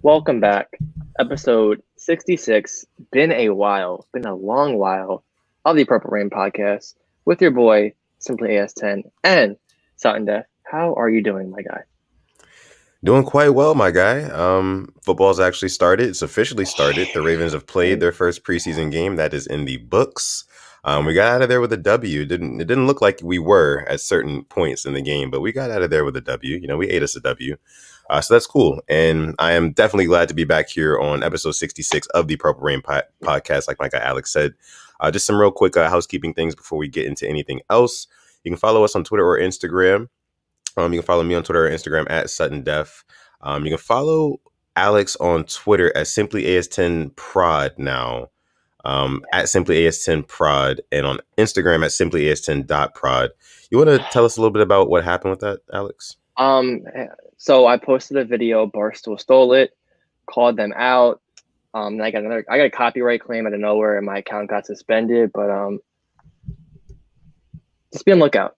Welcome back. Episode 66. Been a while, been a long while of the Purple Rain podcast with your boy, Simply AS10 and Sutton. How are you doing, my guy? Doing quite well, my guy. Football's actually started. It's officially started. The Ravens have played their first preseason game. That is in the books. We got out of there with a W. It didn't look like we were at certain points in the game, but we got out of there with a W. You know, we ate us a W. So that's cool. And I am definitely glad to be back here on episode 66 of the Purple Rain podcast, like my guy Alex said. Just some real quick housekeeping things before we get into anything else. You can follow us on Twitter or Instagram. You can follow me on Twitter or Instagram at SuttonDef. You can follow Alex on Twitter at SimplyAS10Prod now, at SimplyAS10Prod, and on Instagram at SimplyAS10.prod. You want to tell us a little bit about what happened with that, Alex? So I posted a video. Barstool stole it, called them out. I got a copyright claim out of nowhere, and my account got suspended. But just be on lookout.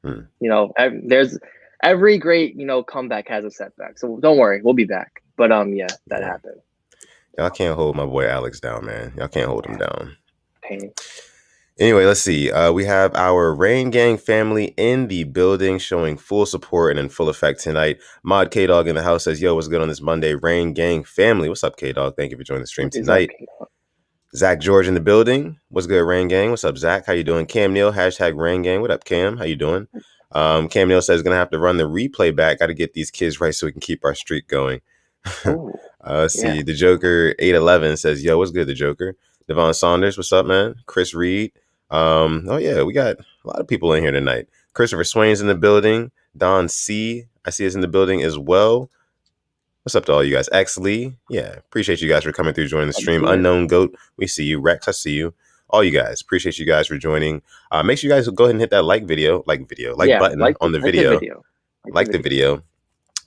You know, there's every great, comeback has a setback. So don't worry, we'll be back. But yeah, that happened. Y'all can't hold my boy Alex down, man. Y'all can't hold him down. Pain. Anyway, let's see. We have our Rain Gang family in the building showing full support and in full effect tonight. Mod K-Dog in the house says, yo, what's good on this Monday? Rain Gang family. What's up, K-Dog? Thank you for joining the stream tonight. Zach George in the building. What's good, Rain Gang? What's up, Zach? How you doing? Cam Neal, hashtag Rain Gang. What up, Cam? How you doing? Cam Neal says, going to have to run the replay back. Got to get these kids right so we can keep our streak going. Let's see. The Joker 811 says, yo, what's good, the Joker? Devon Saunders, what's up, man? Chris Reed. Oh, yeah, we got a lot of people in here tonight. Christopher Swain's in the building. Don C. I see us in the building as well. What's up to all you guys? X Lee. Yeah, appreciate you guys for coming through, joining the stream. Unknown Goat, we see you. Rex, I see you. All you guys, appreciate you guys for joining. Make sure you guys go ahead and hit that like button on the video. Like the video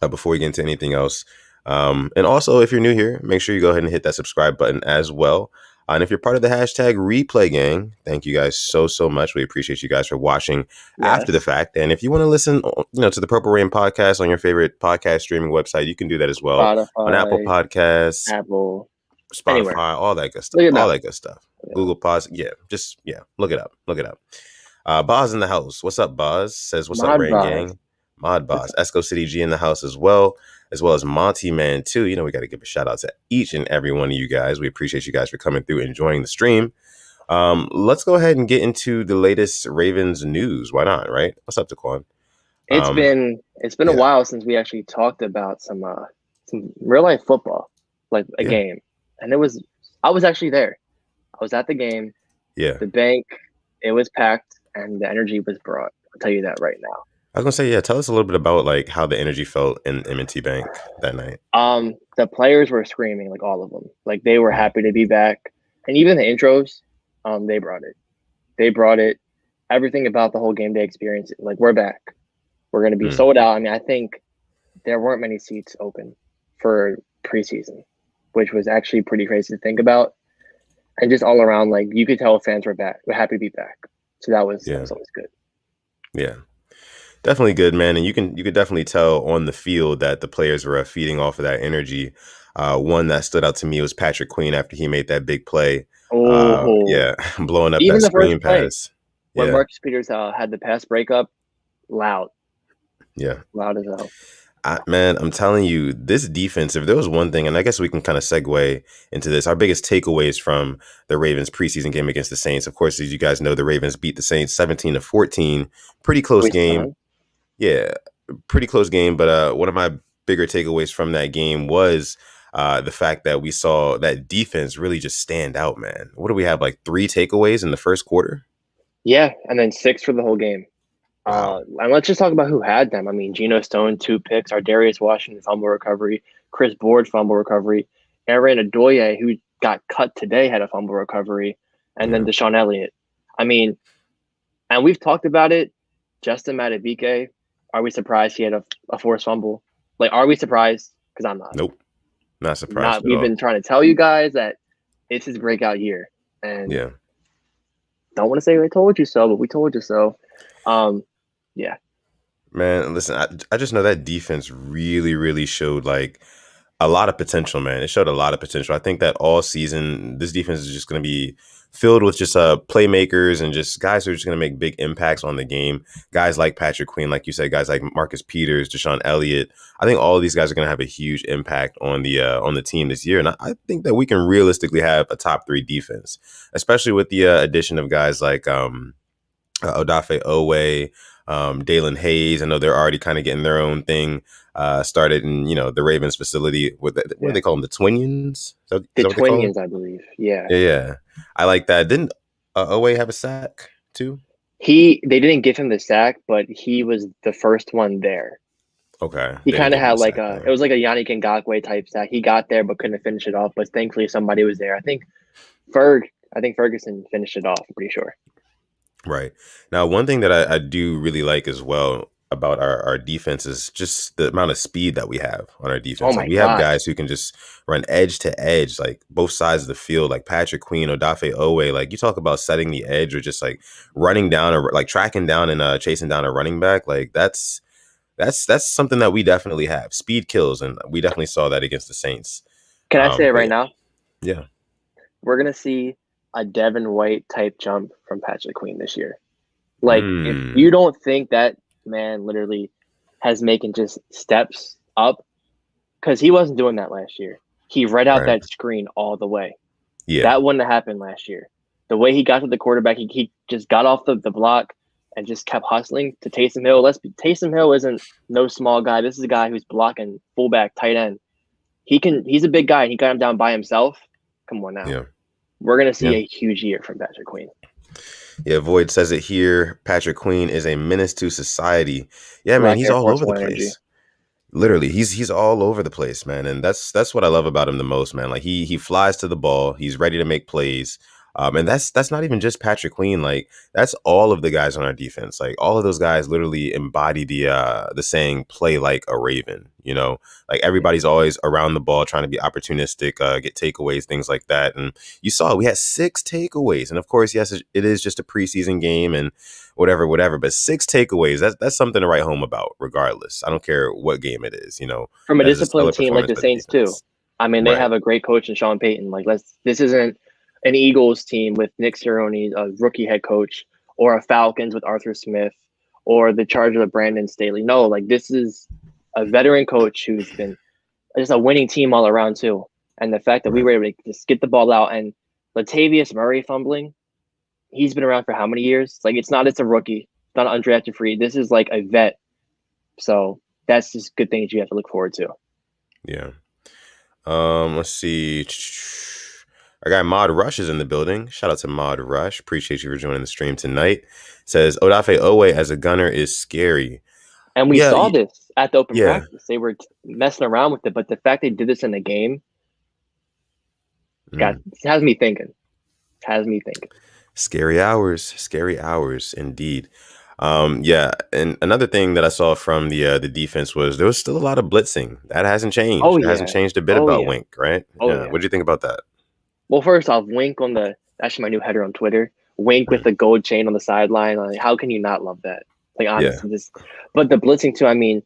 before we get into anything else. And also, if you're new here, make sure you go ahead and hit that subscribe button as well. And if you're part of the hashtag replay gang, thank you guys so much. We appreciate you guys for watching after the fact. And if you want to listen, to the Purple Rain podcast on your favorite podcast streaming website, you can do that as well. Spotify, on Apple Podcasts, Apple, Spotify, anywhere. all that good stuff. All that good stuff. Yeah. Google Pods. Look it up. Boz in the house. What's up, Boz? Says, what's up, Rain Gang? Mod Boz. Esco City G in the house as well as Monty Man too. We got to give a shout out to each and every one of you guys. We appreciate you guys for coming through, enjoying the stream. Let's go ahead and get into the latest Ravens news. Why not, right? What's up, Daquan? It's been a while since we actually talked about some real life football, like a game. And I was actually there. I was at the game. Yeah. The bank, it was packed and the energy was brought. I'll tell you that right now. I was gonna say, tell us a little bit about like how the energy felt in M&T Bank that night. The players were screaming, like all of them. Like they were happy to be back. And even the intros, they brought it. They brought it. Everything about the whole game day experience, like we're back. We're gonna be sold out. I mean, I think there weren't many seats open for preseason, which was actually pretty crazy to think about. And just all around, like you could tell fans were back. We're happy to be back. So that was always good. Yeah. Definitely good, man. And you could definitely tell on the field that the players were feeding off of that energy. One that stood out to me was Patrick Queen after he made that big play. Blowing up even that screen pass. When Marcus Peters had the pass breakup, loud. Yeah. Loud as hell. Man, I'm telling you, this defense, if there was one thing, and I guess we can kind of segue into this, our biggest takeaways from the Ravens preseason game against the Saints. Of course, as you guys know, the Ravens beat the Saints 17-14. Pretty close game. Yeah, pretty close game. But one of my bigger takeaways from that game was the fact that we saw that defense really just stand out, man. What do we have, like 3 takeaways in the first quarter? Yeah, and then 6 for the whole game. Wow. And let's just talk about who had them. I mean, Geno Stone, 2 picks, Ardarius Washington, fumble recovery, Chris Board, fumble recovery, Aaron Adoye, who got cut today, had a fumble recovery, and then Deshaun Elliott. I mean, and we've talked about it. Justin Madubuike, are we surprised he had a forced fumble? Like, are we surprised? Because I'm not. Nope. Not surprised. We've been trying to tell you guys that it's his breakout year. And don't want to say we told you so, but we told you so. Yeah. Man, listen, I just know that defense really, really showed like a lot of potential, man. It showed a lot of potential. I think that all season, this defense is just going to be filled with just playmakers and just guys who are just going to make big impacts on the game. Guys like Patrick Queen, like you said, guys like Marcus Peters, Deshaun Elliott. I think all of these guys are going to have a huge impact on the team this year. And I think that we can realistically have a top 3 defense, especially with the addition of guys like Odafe Owe, Dalen Hayes. I know they're already kind of getting their own thing started in the Ravens facility. What do they call them? The Twinions? The Is that what they call them? Twinions, I believe. Yeah. Yeah. I like that. Didn't Owe have a sack too? They didn't give him the sack, but he was the first one there. Okay. He kind of had like it was like a Yannick Ngakoue type sack. He got there but couldn't finish it off. But thankfully somebody was there. I think Ferguson finished it off, I'm pretty sure. Right. Now, one thing that I do really like as well about our defense is just the amount of speed that we have on our defense. Oh Like my we have God. guys who can just run edge to edge, like both sides of the field, like Patrick Queen, Odafe Owe. Like you talk about setting the edge or just like running down or like tracking down and chasing down a running back. Like that's something that we definitely have. Speed kills, and we definitely saw that against the Saints. Can I say it right now? Yeah. We're going to see a Devin White type jump from Patrick Queen this year. Like, if you don't think that man literally has making just steps up, because he wasn't doing that last year. He read out that screen all the way. Yeah. That wouldn't have happened last year. The way he got to the quarterback, he just got off the block and just kept hustling to Taysom Hill. Taysom Hill isn't no small guy. This is a guy who's blocking fullback, tight end. He's a big guy, and he got him down by himself. Come on now. Yeah. We're going to see a huge year from Patrick Queen. Yeah, Void says it here. Patrick Queen is a menace to society. Yeah, man, he's all over the place. Literally, he's all over the place, man. And that's what I love about him the most, man. Like he flies to the ball. He's ready to make plays. And that's not even just Patrick Queen. Like that's all of the guys on our defense. Like all of those guys literally embody the saying "play like a Raven." You know, like everybody's always around the ball trying to be opportunistic, get takeaways, things like that. And you saw we had 6 takeaways. And of course, yes, it is just a preseason game and whatever. But 6 takeaways, that's something to write home about, regardless. I don't care what game it is. You know, from a disciplined team like the Saints too. I mean, they have a great coach in Sean Payton. Like this isn't an Eagles team with Nick Sirianni, a rookie head coach, or a Falcons with Arthur Smith, or the Chargers of Brandon Staley. No, like this is a veteran coach who's been just a winning team all around too. And the fact that we were able to just get the ball out and Latavius Murray fumbling, he's been around for how many years? Like it's a rookie, it's not an undrafted free. This is like a vet. So that's just good things you have to look forward to. Yeah. Let's see. Our guy Mod Rush is in the building. Shout out to Mod Rush. Appreciate you for joining the stream tonight. Says Odafe Owe as a gunner is scary. And we saw this at the open practice. They were messing around with it, but the fact they did this in the game, God, has me thinking. Scary hours, indeed. And another thing that I saw from the defense was there was still a lot of blitzing. That hasn't changed. It hasn't changed a bit about Wink, right? What do you think about that? Well, first off, Wink actually my new header on Twitter. Wink with the gold chain on the sideline. Like, how can you not love that? Like honestly, but the blitzing too. I mean,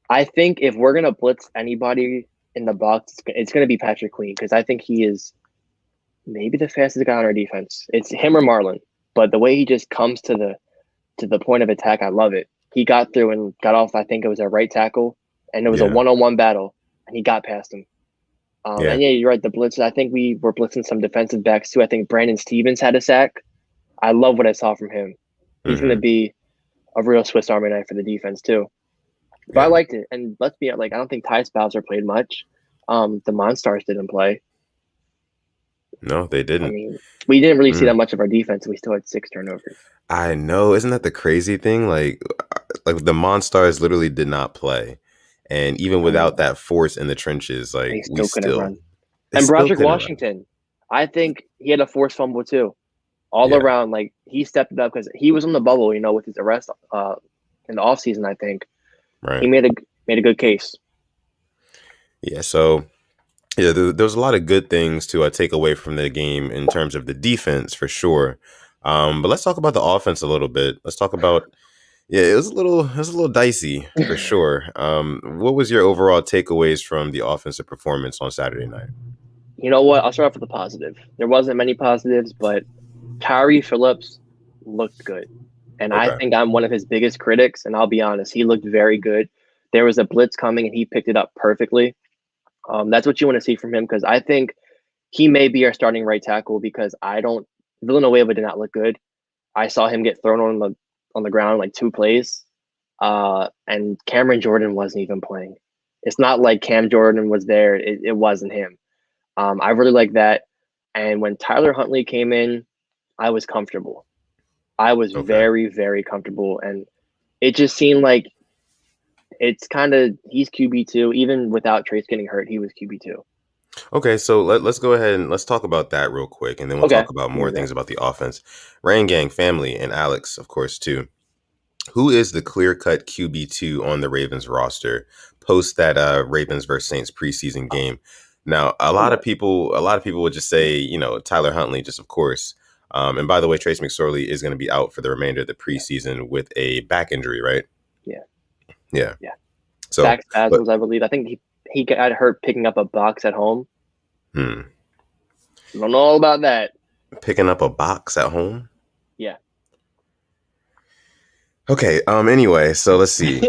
I think if we're gonna blitz anybody in the box, it's gonna be Patrick Queen because I think he is maybe the fastest guy on our defense. It's him or Marlon, but the way he just comes to the point of attack, I love it. He got through and got off. I think it was a right tackle, and it was a one-on-one battle, and he got past him. And you're right. The blitz. I think we were blitzing some defensive backs too. I think Brandon Stevens had a sack. I love what I saw from him. He's going to be a real Swiss Army knife for the defense too. But I liked it. And let's be like, I don't think Ty Spouser played much. The Monstars didn't play. No, they didn't. I mean, we didn't really see that much of our defense. We still had 6 turnovers. I know. Isn't that the crazy thing? Like the Monstars literally did not play. And even without that force in the trenches, like we still run. And Broderick Washington, I think he had a forced fumble too. All around, like he stepped it up because he was on the bubble, with his arrest in the offseason, I think. Right. He made a good case. Yeah, so there was a lot of good things to take away from the game in terms of the defense for sure. But let's talk about the offense a little bit. Let's talk about Yeah, it was a little dicey for sure. What was your overall takeaways from the offensive performance on Saturday night? You know what? I'll start off with the positive. There wasn't many positives, but Tyree Phillips looked good. And I Okay. think I'm one of his biggest critics. And I'll be honest, he looked very good. There was a blitz coming and he picked it up perfectly. That's what you want to see from him because I think he may be our starting right tackle because I don't Villanueva did not look good. I saw him get thrown on the ground like 2 plays. And Cameron Jordan wasn't even playing. It's not like Cam Jordan was there. It wasn't him. I really like that. And when Tyler Huntley came in, I was comfortable. I was Okay. very, very comfortable. And it just seemed like it's kind of he's QB2. Even without Trace getting hurt, he was QB2. Okay, so let's go ahead and let's talk about that real quick, and then we'll Okay. talk about Yeah, more things about the offense. Rain Gang family and Alex, of course, too. Who is the clear-cut QB2 on the Ravens roster post that Ravens versus Saints preseason game? Now, a lot of people would just say, Tyler Huntley, just of course. And by the way, Trace McSorley is going to be out for the remainder of the yeah, preseason with a back injury, right? yeah, Yeah. yeah. So, Back but spasms, I believe. I think he got hurt picking up a box at home. hmm, Don't know all about that. picking up a box at home. Yeah. Okay. Anyway, so let's see.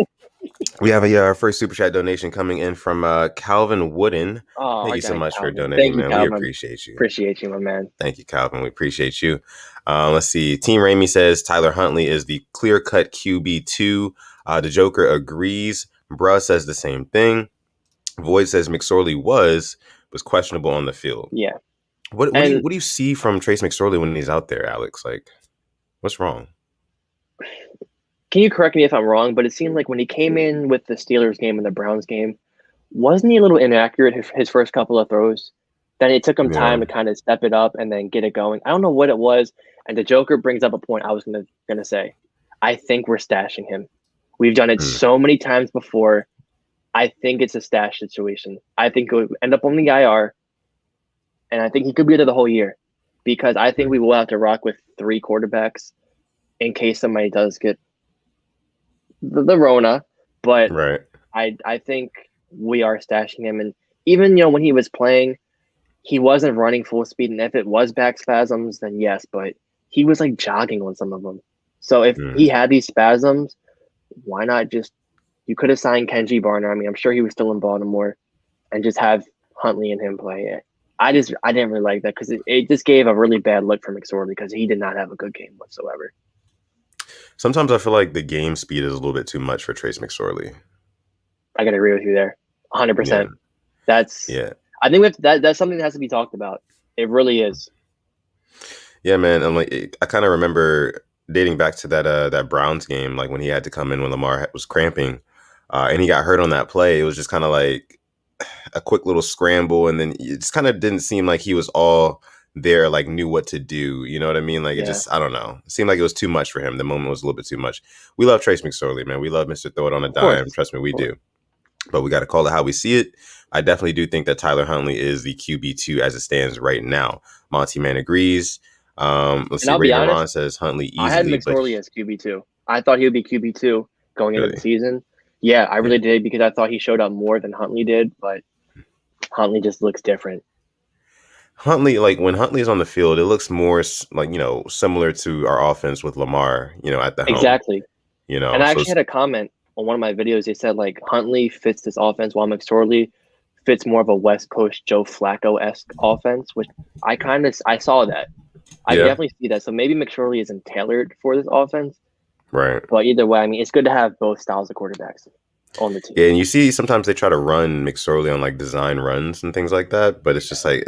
We have our first super chat donation coming in from Calvin Wooden. Oh, Thank our you so guy much for Calvin. donating, Thank you, man. We Calvin. appreciate you. Appreciate you, my man. Thank you, Calvin. We appreciate you. Let's see. Team Ramey says Tyler Huntley is the clear-cut QB2. The Joker agrees. Bruh says the same thing. Void says McSorley was questionable on the field. Yeah. What do you And what do you see from Trace McSorley when he's out there, Alex? Like, what's wrong? can you correct me if I'm wrong, but it seemed like when he came in with the Steelers game and the Browns game, wasn't he a little inaccurate his first couple of throws? Then it took him time Yeah. to kind of step it up and then get it going. I don't know what it was. And the Joker brings up a point I was gonna say. I think we're stashing him. We've done it Hmm. so many times before. I think it's a stash situation. I think it would end up on the IR, and I think he could be there the whole year because I think we will have to rock with 3 quarterbacks in case somebody does get the Rona. But Right. I think we are stashing him, and even when he was playing, he wasn't running full speed. And if it was back spasms, then yes, but he was like jogging on some of them. So if Hmm. he had these spasms, why not just you could have signed Kenji Barner. I mean, I'm sure he was still in Baltimore, and just have Huntley and him play it. I didn't really like that because it just gave a really bad look for McSorley because he did not have a good game whatsoever. Sometimes I feel like the game speed is a little bit too much for Trace McSorley. I gotta agree with you there, Yeah. 100%. That's Yeah. I think that's something that has to be talked about. It really is. Yeah, man. I'm like, I kind of remember dating back to that Browns game, like when he had to come in when Lamar was cramping, and he got hurt on that play. It was just kind of like a quick little scramble, and then it just kind of didn't seem like he was all there, like knew what to do. You know what I mean? Like it Yeah, just, I don't know. It seemed like it was too much for him. The moment was a little bit too much. We love Trace McSorley, man. We love Mr. Throw It on a of Dime. course, Trust me, we of course. do. But we got to call it how we see it. I definitely do think that Tyler Huntley is the QB2 as it stands right now. Monty Man agrees. Let's And see. I'll be Raven honest, Ron says Huntley I had easily, but McSorley as QB2. I thought he would be QB2 going into the really, season. Yeah, I yeah. really did because I thought he showed up more than Huntley did, but Huntley just looks different. Huntley, like when Huntley's on the field, it looks more like, similar to our offense with Lamar, at the helm, Exactly. And I so actually had a comment on one of my videos. They said like Huntley fits this offense while McSorley fits more of a West Coast Joe Flacco esque offense, which I saw that. I could yeah, definitely see that. So maybe McSorley isn't tailored for this offense, right. but either way, I mean, it's good to have both styles of quarterbacks on the team. Yeah, and you see sometimes they try to run McSorley on like design runs and things like that, but it's just like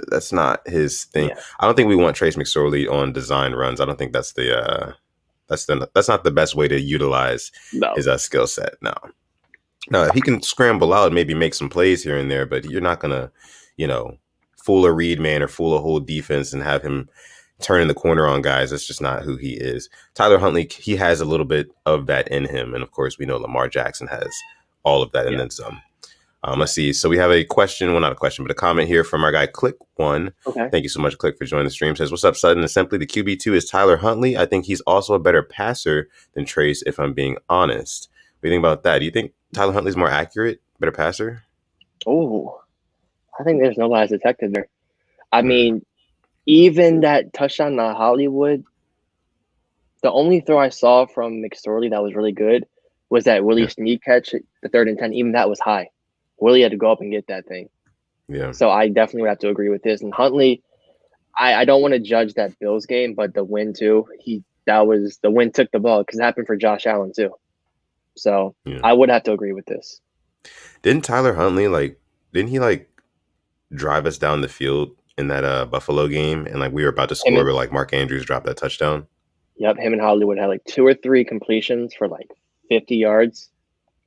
that's not his thing. Yeah, I don't think we want Trace McSorley on design runs. I don't think that's not the best way to utilize no, his skill set. No. Now, if he can scramble out, maybe make some plays here and there, but you're not gonna, you know, fool a read man or fool a whole defense and have him turning the corner on guys. That's just not who he is. Tyler Huntley, he has a little bit of that in him, and of course, we know Lamar Jackson has all of that and yeah, then some. Let's see. So we have a question, well, not a question, but a comment here from our guy Click One. Okay. Thank you so much, Click, for joining the stream. Says, "What's up, Sutton? And simply, the QB2 is Tyler Huntley. I think he's also a better passer than Trace, if I'm being honest." What do you think about that? Do you think Tyler Huntley's more accurate, better passer? Oh, I think there's no lies detected there. I mean, even that touchdown to Hollywood, the only throw I saw from McSorley that was really good was that Willie sneak catch, the 3rd and 10. Even that was high. Willie had to go up and get that thing. Yeah. So I definitely would have to agree with this. And Huntley, I don't want to judge that Bills game, but the win too. The win took the ball because it happened for Josh Allen too. So I would have to agree with this. Didn't Tyler Huntley didn't he drive us down the field in that Buffalo game, and we were about to score, but Mark Andrews dropped that touchdown? Yep, him and Hollywood had 2 or 3 completions for 50 yards,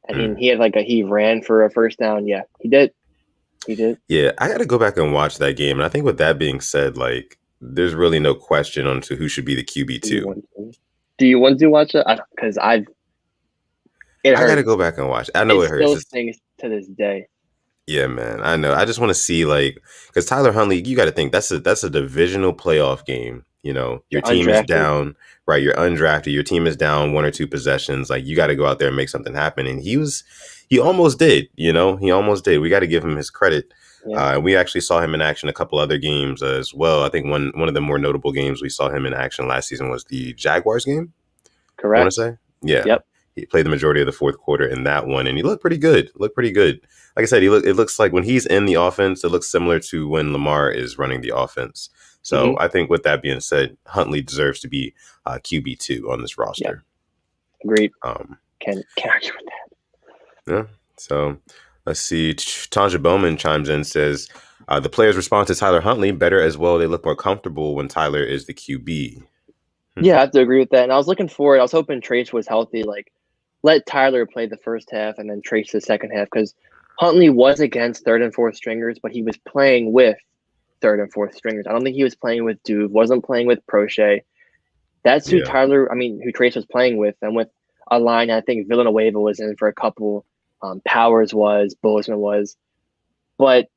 and he had he ran for a first down. Yeah, he did. He did. Yeah, I got to go back and watch that game, and I think with that being said, there's really no question on to who should be the QB2. Do you want to watch it? Because I got to go back and watch. I know it hurts. Still stings to this day. Yeah, man, I know. I just want to see because Tyler Huntley, you got to think that's a divisional playoff game. Your team is down, right? You're undrafted. Your team is down 1 or 2 possessions. You got to go out there and make something happen. And he almost did. He almost did. We got to give him his credit. Yeah. We actually saw him in action a couple other games as well. I think one of the more notable games we saw him in action last season was the Jaguars game. Correct. I want to say, yeah. Yep. He played the majority of the 4th quarter in that one, and he looked pretty good. Like I said, it looks like when he's in the offense, it looks similar to when Lamar is running the offense. So I think with that being said, Huntley deserves to be QB2 on this roster. Yeah. Agreed. Can't argue with that. Yeah. So let's see. Tanja Bowman chimes in, says, the players respond to Tyler Huntley better as well. They look more comfortable when Tyler is the QB. Yeah, I have to agree with that. And I was looking forward. I was hoping Trace was healthy. Let Tyler play the first half and then Trace the second half, because Huntley was against 3rd and 4th stringers, but he was playing with 3rd and 4th stringers. I don't think he was playing with Duve, wasn't playing with Crochet. That's who who Trace was playing with. And with a line, I think Villanueva was in for a couple. Powers was, Bozeman was. But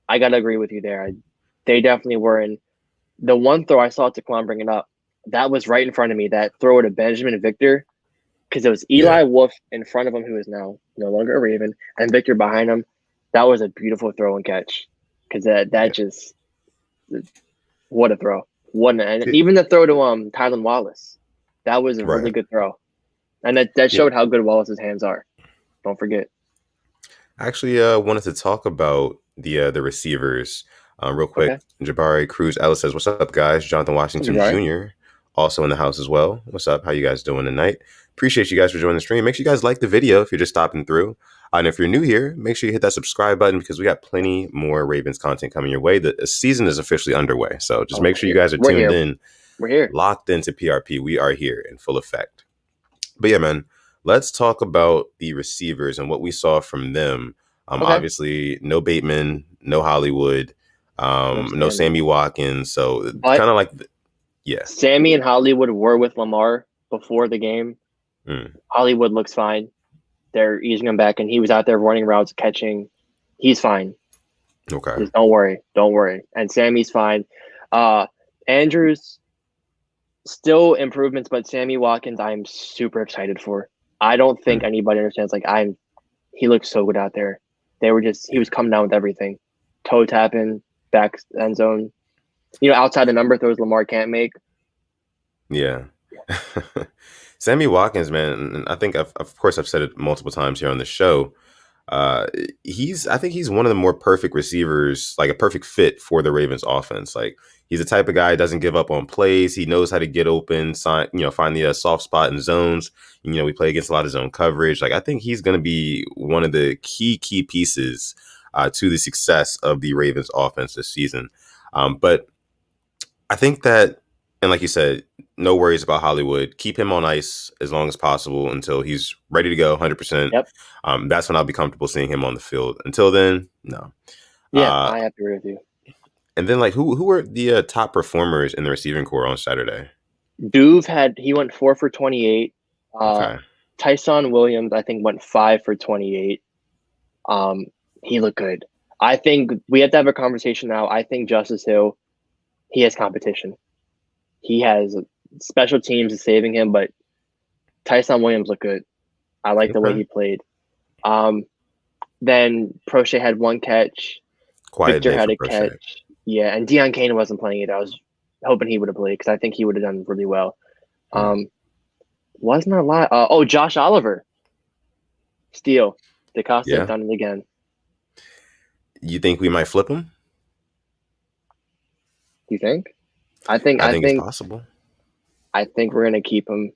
I got to agree with you there. They definitely were in. The one throw I saw Taquan bring it up, that was right in front of me, that throw to Benjamin Victor. Because it was Eli Wolf in front of him, who is now no longer a Raven, and Victor behind him. That was a beautiful throw and catch. Because just what a throw! And even the throw to Tylan Wallace, that was a really good throw, and that showed how good Wallace's hands are. Don't forget. I actually wanted to talk about the receivers real quick. Okay. Jabari Cruz Ellis says, "What's up, guys?" Jonathan Washington Jr. also in the house as well. What's up? How you guys doing tonight? Appreciate you guys for joining the stream. Make sure you guys like the video if you're just stopping through. And if you're new here, make sure you hit that subscribe button, because we got plenty more Ravens content coming your way. The season is officially underway. So just make sure you guys are tuned in. We're here. Locked into PRP. We are here in full effect. But yeah, man, let's talk about the receivers and what we saw from them. Obviously, no Bateman, no Hollywood, no Sammy Watkins. So kind of Sammy and Hollywood were with Lamar before the game. Hollywood looks fine. They're easing him back, and he was out there running routes, catching. He's fine. Okay. Just don't worry. And Sammy's fine. Andrews, still improvements, but Sammy Watkins, I'm super excited for. I don't think anybody understands. He looks so good out there. He was coming down with everything. Toe tapping, back end zone. Outside the number throws Lamar can't make. Yeah. Sammy Watkins, man, and I think of course I've said it multiple times here on the show. I think he's one of the more perfect receivers, a perfect fit for the Ravens offense. He's the type of guy who doesn't give up on plays. He knows how to get open, find the soft spot in zones. We play against a lot of zone coverage. I think he's going to be one of the key pieces to the success of the Ravens offense this season. But I think that, and like you said, no worries about Hollywood. Keep him on ice as long as possible until he's ready to go 100%. Yep. That's when I'll be comfortable seeing him on the field. Until then, no. Yeah, I have to agree with you. And then, who were the top performers in the receiving corps on Saturday? Duve he went 4 for 28. Okay. Tyson Williams, I think, went 5 for 28. He looked good. I think we have to have a conversation now. I think Justice Hill, he has competition. He has special teams is saving him, but Tyson Williams looked good. I like the way Okay. he played. Then Crochet had one catch. Quiet Victor day had for a Crochet. catch. Yeah, and Deion Kane wasn't playing it. I was hoping he would have played because I think he would have done really well. Hmm. Wasn't a lot. Josh Oliver, steal. DeCosta Yeah. done it again. You think we might flip him? Do you think? I think. I I think it's think. possible. I think we're gonna keep him.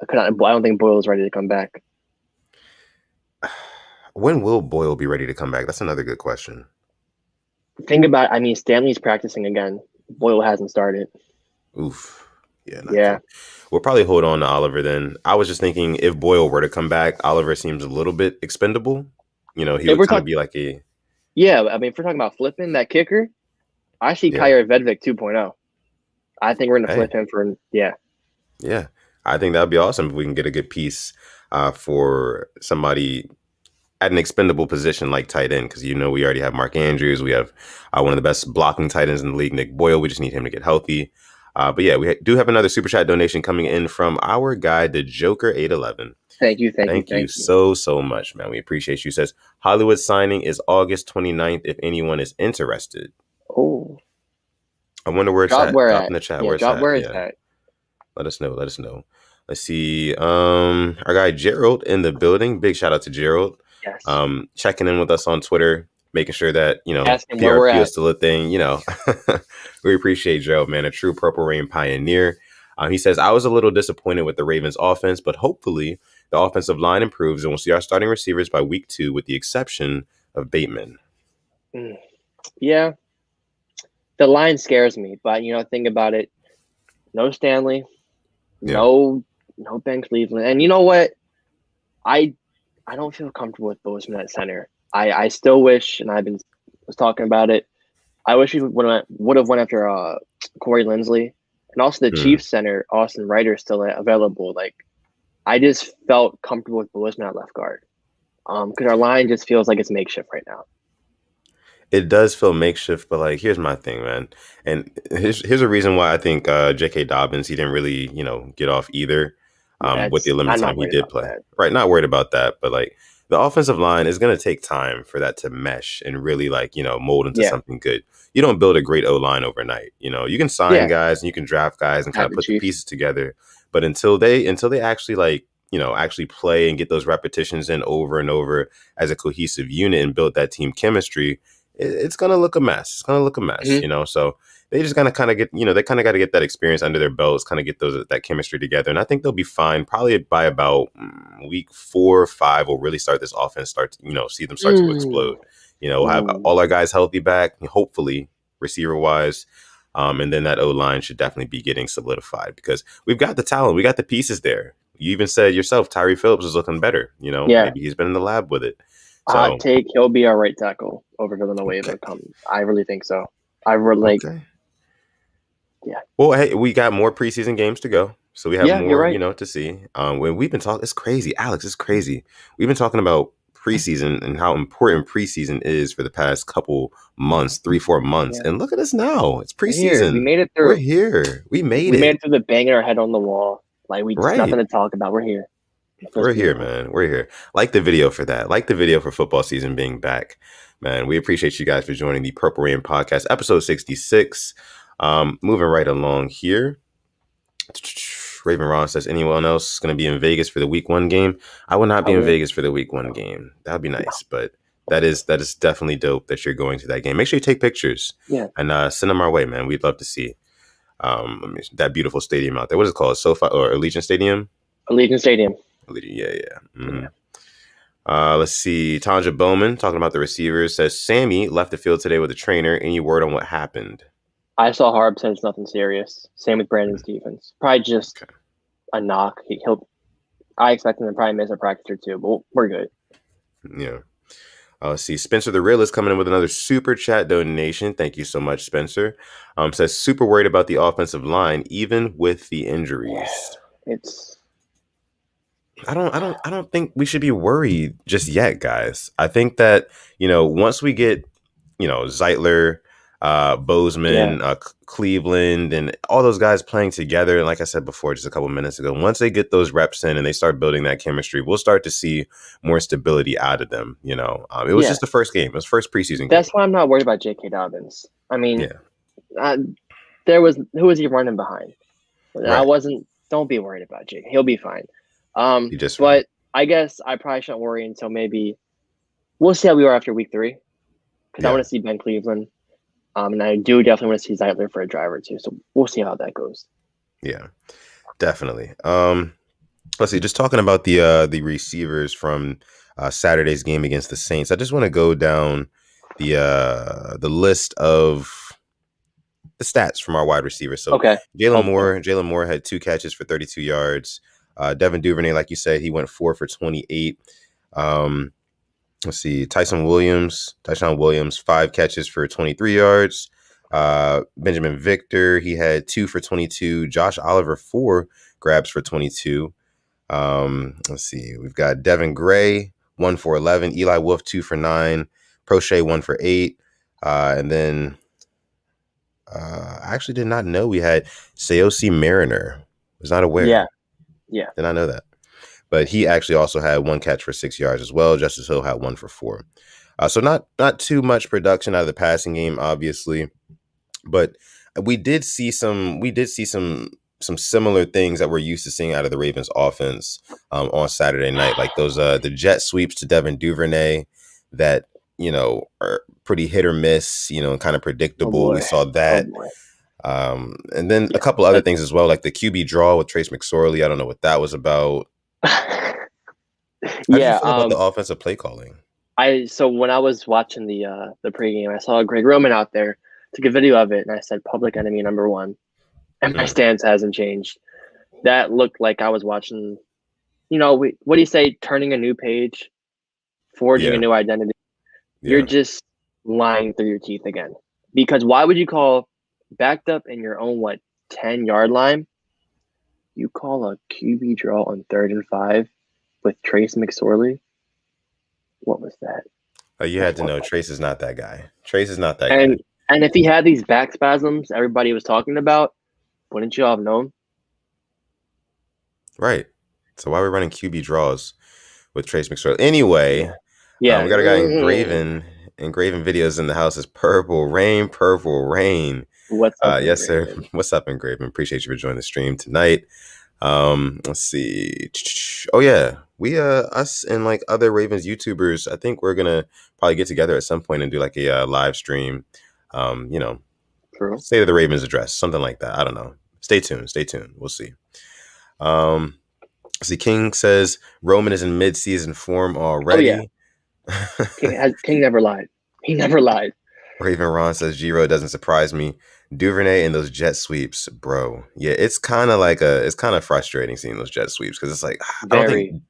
I don't think Boyle's ready to come back. When will Boyle be ready to come back? That's another good question. Think about. I mean, Stanley's practicing again. Boyle hasn't started. Oof. Yeah, I Yeah. think we'll probably hold on to Oliver then. I was just thinking if Boyle were to come back, Oliver seems a little bit expendable. He If would we're kind of talking, be like a yeah. I mean, if we're talking about flipping that kicker, I see yeah. Kyer Vedvik 2.0. I think we're gonna Hey, flip him for yeah. yeah. I think that'd be awesome if we can get a good piece for somebody at an expendable position like tight end because we already have Mark Andrews. We have one of the best blocking tight ends in the league, Nick Boyle. We just need him to get healthy. But yeah, we do have another super chat donation coming in from our guy, the Joker 811. Thank you. Thank you so much, man. We appreciate you. Says Hollywood signing is August 29th. If anyone is interested, Oh, I wonder where it's drop at. where Drop at? in the chat Yeah, where it's drop at. where it's Yeah, at. let us know. Let us know. Let's see. Our guy Gerald in the building. Big shout out to Gerald. Yes. Checking in with us on Twitter, making sure that Asking where we're PRQ is at. still a thing. We appreciate Gerald, man, a true Purple Rain pioneer. He says I was a little disappointed with the Ravens' offense, but hopefully the offensive line improves and we'll see our starting receivers by week 2, with the exception of Bateman. Yeah, the line scares me, but think about it. No Stanley, Yeah. no Ben Cleveland, and you know what? I don't feel comfortable with Bozeman at center. I still wish, and was talking about it. I wish we would have went after Corey Lindsley, and also the Hmm. Chiefs center Austin Ryder still available. Like I just felt comfortable with Bozeman at left guard, because our line just feels like it's makeshift right now. It does feel makeshift, but here's my thing, man. And here's a reason why I think J.K. Dobbins, he didn't really, get off either with the limited I'm not time he worried did about play. that. Right, not worried about that, but the offensive line is going to take time for that to mesh and really mold into Yeah, something good. You don't build a great O-line overnight. You can sign yeah, guys and you can draft guys and kind at of the put the Chiefs. pieces together, but until they actually actually play and get those repetitions in over and over as a cohesive unit and build that team chemistry, it's gonna look a mess. It's gonna look a mess, Mm-hmm. So they just gotta kind of get, they kind of got to get that experience under their belts, kind of get that chemistry together, and I think they'll be fine. Probably by about week 4 or 5, we'll really start this offense start to, see them start to explode. We'll have all our guys healthy back, hopefully receiver wise, and then that O line should definitely be getting solidified because we've got the talent, we got the pieces there. You even said yourself, Tyree Phillips is looking better. Yeah. Maybe he's been in the lab with it. Hot So take: he'll be our right tackle over Villanueva. I really think so. I really okay. Yeah. Well, hey, we got more preseason games to go, so we have Yeah, you're more, right. to see. When we've been talking, it's crazy, Alex. It's crazy. We've been talking about preseason and how important preseason is for the past couple months, 3-4 months, Yeah. and look at us now. It's We're here. We preseason. made it We're through. here. We made We made it. it through the banging our head on the wall. Like we just nothing Right. to talk about. We're here. We're here, Beautiful. man. We're here. Like the video for that. Like the video for football season being back. Man, we appreciate you guys for joining the Purple Rain Podcast, episode 66. Moving right along here. Raven Ron says, anyone else going to be in Vegas for the week 1 game? I will not be in Vegas for the week 1 game. That would be nice, but that is definitely dope that you're going to that game. Make sure you take pictures and send them our way, man. We'd love to see that beautiful stadium out there. What is it called? SoFi or Allegiant Stadium? Allegiant Stadium. Yeah. Mm-hmm. Let's see. Tanja Bowman, talking about the receivers, says, Sammy left the field today with a trainer. Any word on what happened? I saw Harb said it's nothing serious. Same with Brandon Stephens. Probably just a knock. I expect him to probably miss a practice or 2, but we're good. Yeah. Let's see. Spencer the Real is coming in with another super chat donation. Thank you so much, Spencer. Says super worried about the offensive line, even with the injuries. Yeah, I don't think we should be worried just yet, guys. I think that, once we get, Zeitler, Yeah, Bozeman, Cleveland, and all those guys playing together, and like I said before, just a couple minutes ago, once they get those reps in and they start building that chemistry, we'll start to see more stability out of them. It was yeah. just the first game. It was first preseason game. That's why I'm not worried about J.K. Dobbins. I mean, Yeah, uh, there was who was he running behind? I right. wasn't. Don't be worried about Jake. He'll be fine. Be just fine. But I guess I probably shouldn't worry until maybe we'll see how we are after week 3 because I Yeah, want to see Ben Cleveland. And I do definitely want to see Zeitler for a driver too. So we'll see how that goes. yeah, definitely. Let's see. Just talking about the receivers from Saturday's game against the Saints. I just want to go down the list of the stats from our wide receivers. So Okay. Jalen Oh boy. Moore, Jalen Moore had 2 catches for 32 yards. Devin Duvernay, like you said, he went 4 for 28. Um, let's see. Tyshawn Williams, 5 catches for 23 yards. Benjamin Victor, he had 2 for 22. Josh Oliver, 4 grabs for 22. Let's see. We've got Devin Gray, 1 for 11. Eli Wolf, 2 for 9. Crochet, 1 for 8. And then I actually did not know we had Seosi Mariner. Was not Yeah. aware. Yeah. Did not know that. But he actually also had 1 catch for 6 yards as well. Justice Hill had 1 for 4. So not too much production out of the passing game, obviously, but we did see some similar things that we're used to seeing out of the Ravens offense on Saturday night, like those the jet sweeps to Devin Duvernay that are pretty hit or miss, and kind of Oh predictable. We boy. saw Oh that. boy. And then a Yeah. couple other things as well, like the QB draw with Trace McSorley. I don't know what that was about. How did you Yeah. feel about the offensive play calling? So when I was watching the pregame, I saw Greg Roman out there, took a video of it, and I said public enemy number 1. And my Mm, stance hasn't changed. That looked like I was watching, what do you say, turning a new page, forging a yeah, new identity. You're yeah. just lying through your teeth again. Because why would you call backed up in your own, 10-yard line? You call a QB draw on 3rd and 5 with Trace McSorley? What was that? You What had to was know that? Trace is not that guy. Trace is not that guy. And if he had these back spasms everybody was talking about, wouldn't you all have known? Right. So why are we running QB draws with Trace McSorley? Anyway, Yeah. Yeah. we got a guy engraving videos in the house. Is Purple Rain, Purple Rain. What's up, Yes, sir. Raven? What's up, Engraving? Appreciate you for joining the stream tonight. Let's see. Oh yeah, we us and like other Ravens YouTubers, I think we're gonna probably get together at some point and do like a live stream. You know, True. State of the Ravens address, something like that. I don't know. Stay tuned. Stay tuned. We'll see. Um, see, King says Roman is in mid-season form Oh yeah. already. King never lied. He never lied. Raven Ron says Giro doesn't surprise me. Duvernay and those jet sweeps, bro. Yeah, it's kind of frustrating seeing those jet sweeps because it's like I don't think Very.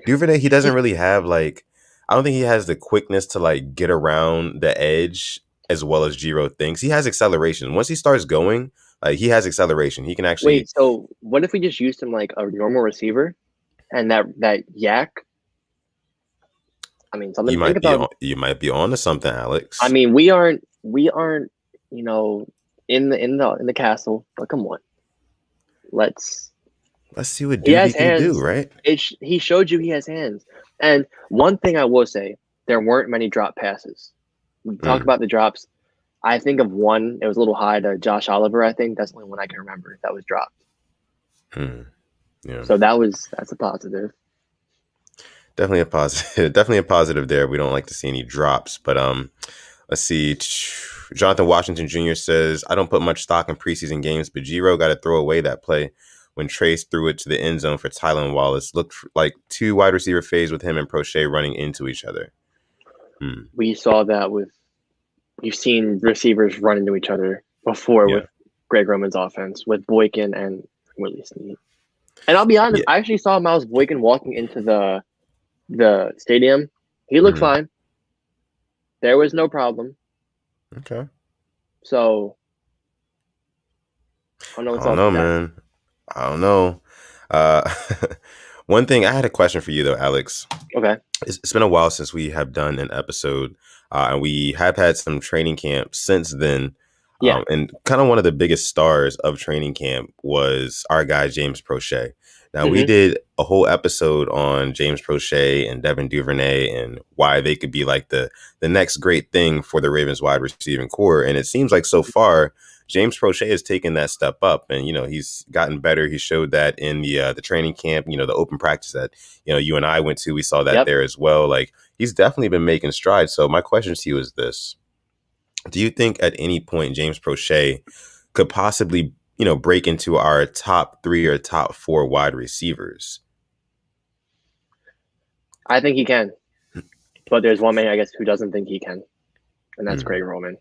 Duvernay, he doesn't really have like I don't think he has the quickness to like get around the edge as well as Giro thinks. He has acceleration. Once he starts going, like he has acceleration. He can actually Wait, so what if we just used him like a normal receiver and that yak? I mean, something you to think might be about. on you might be on to something, Alex. I mean, we aren't, in the castle, but come on. Let's Let's see what He has Duvy can do, hands. right? He showed you he has hands. And one thing I will say, there weren't many drop passes. We talk Mm, about the drops. I think of one. It was a little high to Josh Oliver. I think that's the only one I can remember that was dropped. mm, yeah. So that's a positive. Definitely a positive. Definitely a positive there. We don't like to see any drops, but let's see. Jonathan Washington Jr. says, I don't put much stock in preseason games, but Giro got to throw away that play when Trace threw it to the end zone for Tylan Wallace. Looked like 2 wide receiver fades with him and Crochet running into each other. We saw that you've seen receivers run into each other before Yeah. with Greg Roman's offense, with Boykin and Willie Snead. And I'll be honest, Yeah. I actually saw Miles Boykin walking into the stadium. He looked Mhm. fine. There was no problem. Okay. So I don't know I what's don't up know, with that. man. I don't know. Uh, One thing I had a question for you though, Alex. Okay. It's been a while since we have done an episode, and we have had some training camp since then. Yeah. And kind of one of the biggest stars of training camp was our guy James Prochet. Now we Hmm. did a whole episode on James Prochet and Devin Duvernay and why they could be like the next great thing for the Ravens wide receiving core. And it seems like so far James Prochet has taken that step up, and he's gotten better. He showed that in the training camp, the open practice that you and I went to. We saw that Yep. there as well. Like he's definitely been making strides. So my question to you is this: do you think at any point James Prochet could possibly break into our top 3 or top 4 wide receivers? I think he can, but there's one man I guess who doesn't think he can, and that's Mm, Greg Roman.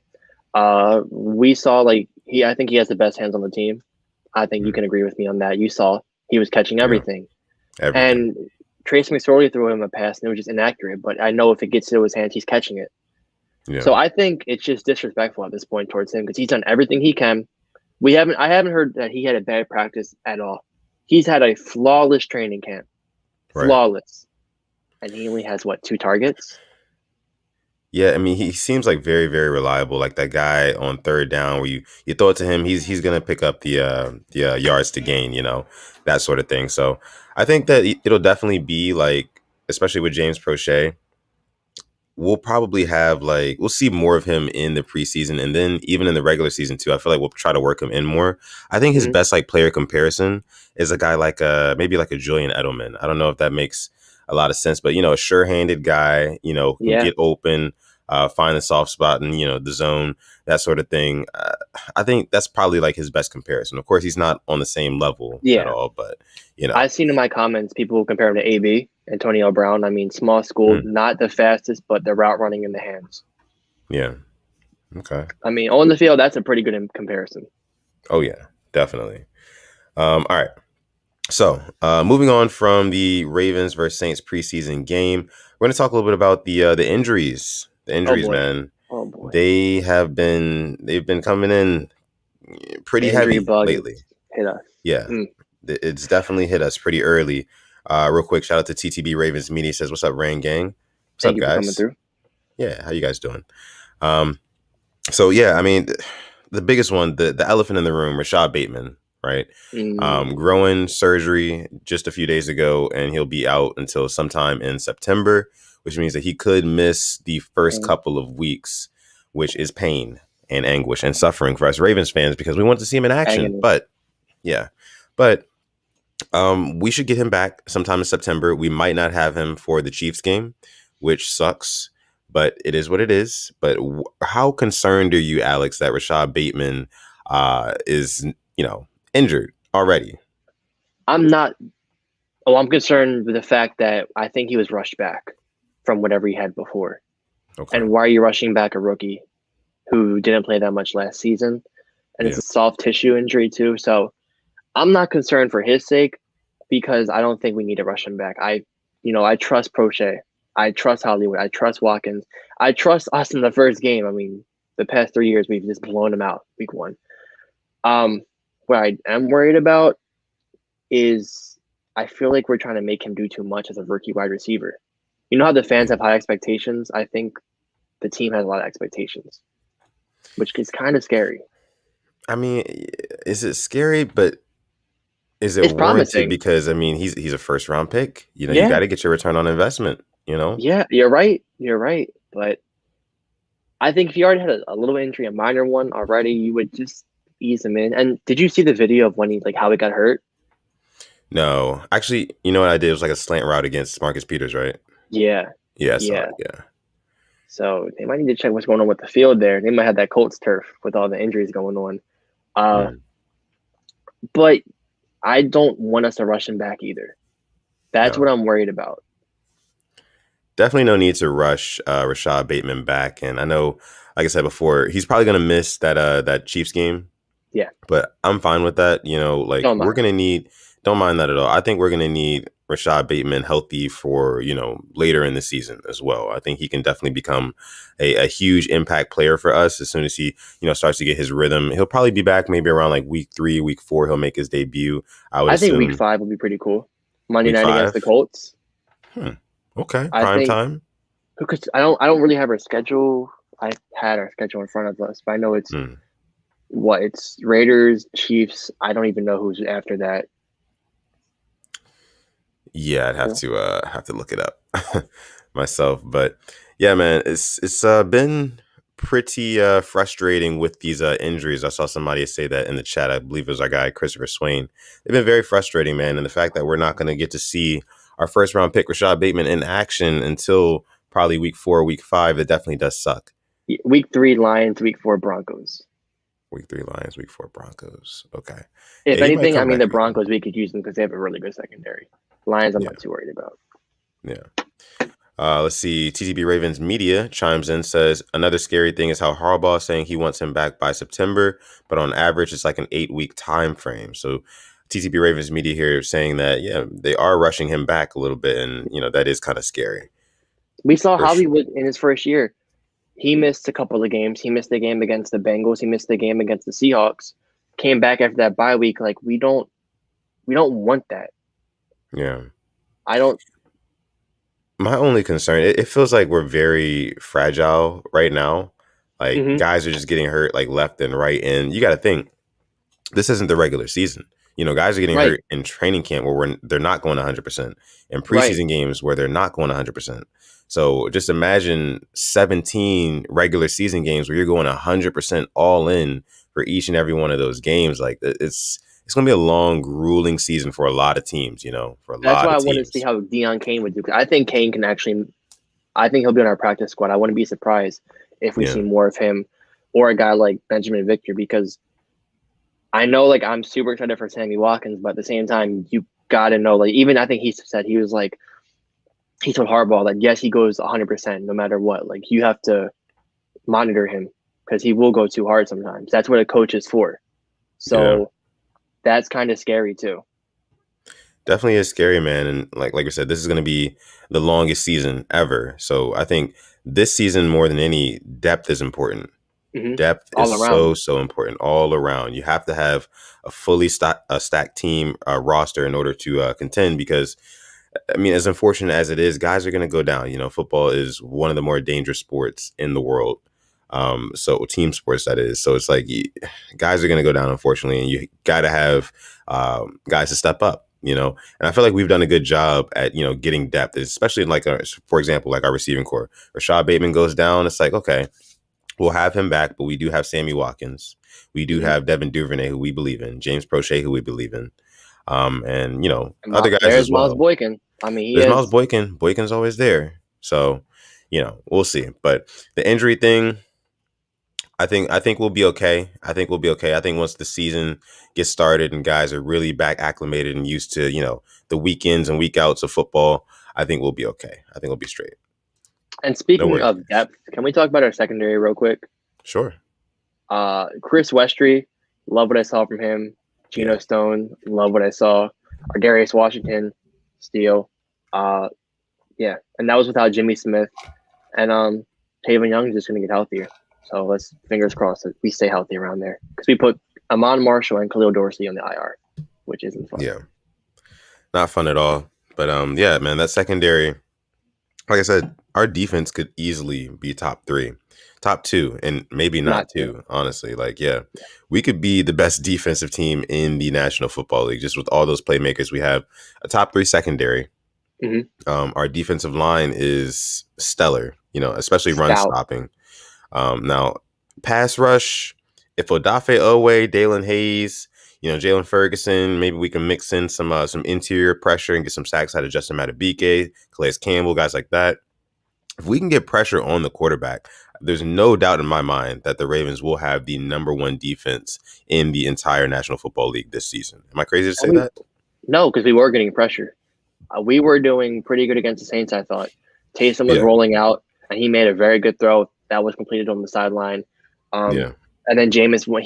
We saw I think he has the best hands on the team. I think you mm, can agree with me on that. You saw he was catching yeah, everything, everything. and Trace McSorley threw him a pass, and it was just inaccurate. But I know if it gets to his hands, he's catching it. Yeah, So I think it's just disrespectful at this point towards him because he's done everything he can. I haven't heard that he had a bad practice at all. He's had a flawless training camp, right. flawless, and he only has 2 targets. Yeah, I mean, he seems like very, very reliable. Like that guy on third down, where you throw it to him, he's gonna pick up the yards to gain, that sort of thing. So I think that it'll definitely be like, especially with James Prochet, we'll probably have we'll see more of him in the preseason, and then even in the regular season too. I feel like we'll try to work him in more. I think his Mm-hmm. best player comparison is a guy like maybe like a Julian Edelman. I don't know if that makes a lot of sense, but a sure-handed guy, can Yeah, get open, find the soft spot in the zone, that sort of thing. I think that's probably like his best comparison. Of course, he's not on the same level at yeah. all, but I've seen in my comments people compare him to AB, Antonio Brown. I mean, small school, mm, not the fastest, but the route running in the hands. yeah, okay, I mean, on the field, that's a pretty good comparison. oh yeah, definitely. All right. So, moving on from the Ravens versus Saints preseason game, we're going to talk a little bit about the injuries. The Oh injuries, boy, man, oh boy. they've been coming in pretty The injury heavy bug has lately. hit us. Yeah, Mm, it's definitely hit us pretty early. Real quick, shout out to TTB Ravens Media. Says, "What's up, Rain Gang? What's thank up, you for coming guys? through. Yeah, how you guys doing?" Um, so yeah, I mean, the biggest one, the elephant in the room, Rashod Bateman, right? Mm, Growing surgery just a few days ago, and he'll be out until sometime in September, which means that he could miss the first mm, couple of weeks, which is pain and anguish and suffering for us Ravens fans because we want to see him in action. agony. But yeah, but we should get him back sometime in September. We might not have him for the Chiefs game, which sucks, but it is what it is. But how concerned are you, Alex, that Rashod Bateman is, injured already? I'm not. Oh, I'm concerned with the fact that I think he was rushed back from whatever he had before. Okay. And why are you rushing back a rookie who didn't play that much last season? And it's Yeah. a soft tissue injury too. So I'm not concerned for his sake because I don't think we need to rush him back. I trust Crochet. I trust Hollywood. I trust Watkins. I trust us in the first game. I mean, the past 3 years we've just blown him out week 1. What I am worried about is I feel like we're trying to make him do too much as a rookie wide receiver. You know how the fans have high expectations? I think the team has a lot of expectations, which is kind of scary. I mean, is it scary? But is it It's warranted? promising. Because I mean, he's a first round pick. You got Yeah, to get your return on investment. yeah, you're right. You're right. But I think if you already had a little injury, a minor one already, you would just ease him in. And did you see the video of when how he got hurt? No, actually, you know what I did? It was like a slant route against Marcus Peters, right? Yeah, Yeah, I saw yeah. it. Yeah. So they might need to check what's going on with the field there. They might have that Colts turf with all the injuries going on. Uh, Mm, but I don't want us to rush him back either. That's no. what I'm worried about. Definitely no need to rush Rashod Bateman back. And I know, like I said before, he's probably gonna miss that Chiefs game, Yeah, but I'm fine with that. Like don't we're mind. gonna need don't mind that at all. I think we're gonna need Rashod Bateman healthy for, later in the season as well. I think he can definitely become a huge impact player for us as soon as he, starts to get his rhythm. He'll probably be back maybe around like week 3, week 4, he'll make his debut, I would I think week assume. 5 will be pretty cool. Monday Week night against 5. the Colts. Okay, I prime think time. because I don't really have our schedule. I had our schedule in front of us, but I know it's Hmm. it's Raiders, Chiefs. I don't even know who's after that. Yeah, I'd So, have to look it up myself. But yeah, man, it's been pretty frustrating with these injuries. I saw somebody say that in the chat. I believe it was our guy Christopher Swain. They've been very frustrating, man, and the fact that we're not going to get to see our first round pick Rashod Bateman in action until probably week 4, week 5, it definitely does suck. week 3 Lions, week 4 Broncos. Week 3 Lions, week 4 Broncos. Okay, If yeah, he might anything, I come mean back the for week 1. Broncos we could use them because they have a really good secondary. Lions, I'm Yeah, not too worried about. yeah. Let's see. TTB Ravens Media chimes in, says another scary thing is how Harbaugh is saying he wants him back by September, but on average it's like an 8-week time frame. So TTB Ravens Media here saying that yeah, they are rushing him back a little bit, and that is kind of scary We saw for sure. Hollywood in his first year. He missed a couple of games. He missed the game against the Bengals. He missed the game against the Seahawks. Came back after that bye week. Like we don't want that. Yeah. I don't. My only concern, it feels like we're very fragile right now. Like Mm-hmm. guys are just getting hurt like left and right, and you got to think this isn't the regular season. Guys are getting Right, hurt in training camp where they're not going 100%, in right. preseason games where they're not going 100%. So just imagine 17 regular season games where you're going 100% all in for each and every one of those games. Like it's going to be a long, grueling season for a lot of teams. For a That's lot why of I want to see teams. how Deion Kane would do. 'Cause I think Kane can actually. I think he'll be on our practice squad. I wouldn't be surprised if we Yeah, see more of him or a guy like Benjamin Victor because I know like I'm super excited for Sammy Watkins, but at the same time you got to know like even I think he said he was like he told Harbaugh that yes he goes 100% no matter what. Like you have to monitor him because he will go too hard sometimes. That's what a coach is for. yeah. So that's kind of scary too. Definitely is scary, man. And like I said, this is going to be the longest season ever. So I think this season more than any, depth is important. Hmm. Depth is All around. so important all around. You have to have a fully stacked team roster in order to contend because, I mean, as unfortunate as it is, guys are going to go down. Football is one of the more dangerous sports in the world. So team sports, that is. So it's like guys are going to go down, unfortunately, and you got to have guys to step up. And I feel like we've done a good job at getting depth, especially like for example, like our receiving core. Rashod Bateman goes down. It's like okay, we'll have him back, but we do have Sammy Watkins. We do Hmm. have Devin Duvernay, who we believe in. James Crochet, who we believe in. And And other guys there's as Miles well. Boykin. I mean, he There's Miles has. Boykin. Boykin's always there. So, we'll see. But the injury thing, I think we'll be okay. I think we'll be okay. I think once the season gets started and guys are really back acclimated and used to, the weekends and week outs of football, I think we'll be okay. I think we'll be straight. And No speaking worries, of guys. depth, can we talk about our secondary real quick? Sure. Chris Westry, love what I saw from him. Yeah. Geno Stone, love what I saw. Darius Washington, steal. Uh, yeah, and that was without Jimmy Smith, and Taven Young's just gonna get healthier. So let's fingers crossed that we stay healthy around there because we put Amon Marshall and Khalil Dorsey on the IR, which isn't fun. Yeah. Not fun at all. But yeah, man, that secondary, like I said, our defense could easily be top 3, top 2, and maybe not Not to. 2, honestly. Like, yeah, we could be the best defensive team in the National Football League just with all those playmakers. We have a top 3 secondary. Mm-hmm. Our defensive line is stellar, especially run Stout. stopping. Now, pass rush, if Odafe Owe, Dalen Hayes, Jalen Ferguson, maybe we can mix in some interior pressure and get some sacks out of Justin Matabike, Calais Campbell, guys like that. If we can get pressure on the quarterback, there's no doubt in my mind that the Ravens will have the number 1 defense in the entire National Football League this season. Am I crazy to say that? No, because we were getting pressure. We were doing pretty good against the Saints, I thought. Taysom was Yeah. rolling out, and he made a very good throw that was completed on the sideline. Yeah. And then Jameis, when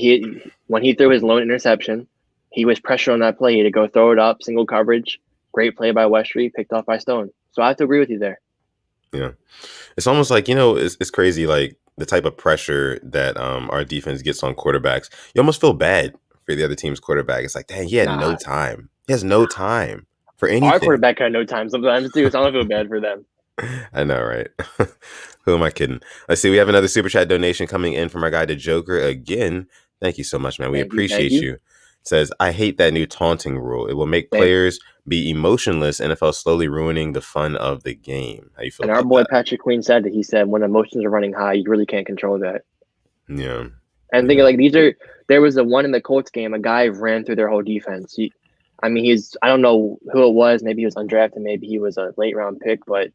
he threw his lone interception, he was pressured on that play to go throw it up, single coverage. Great play by Westry, picked off by Stone. So I have to agree with you there. Yeah. It's almost like, it's crazy, like the type of pressure that our defense gets on quarterbacks. You almost feel bad for the other team's quarterback. It's like, dang, he had no Nah, time. He has no time for Our anything. quarterback had no time sometimes too, so I don't feel bad for them. I know, right? Who am I kidding? Let's see. We have another super chat donation coming in from our guy, the Joker, again. Thank you so much, man. We appreciate you. Says, I hate that new taunting rule. It will make players be emotionless. NFL slowly ruining the fun of the game. How you feel about that? And our boy Patrick Queen said that. He said when emotions are running high, you really can't control that. Yeah. And thinking like there was a one in the Colts game, a guy ran through their whole defense. I don't know who it was. Maybe he was undrafted. Maybe he was a late round pick. But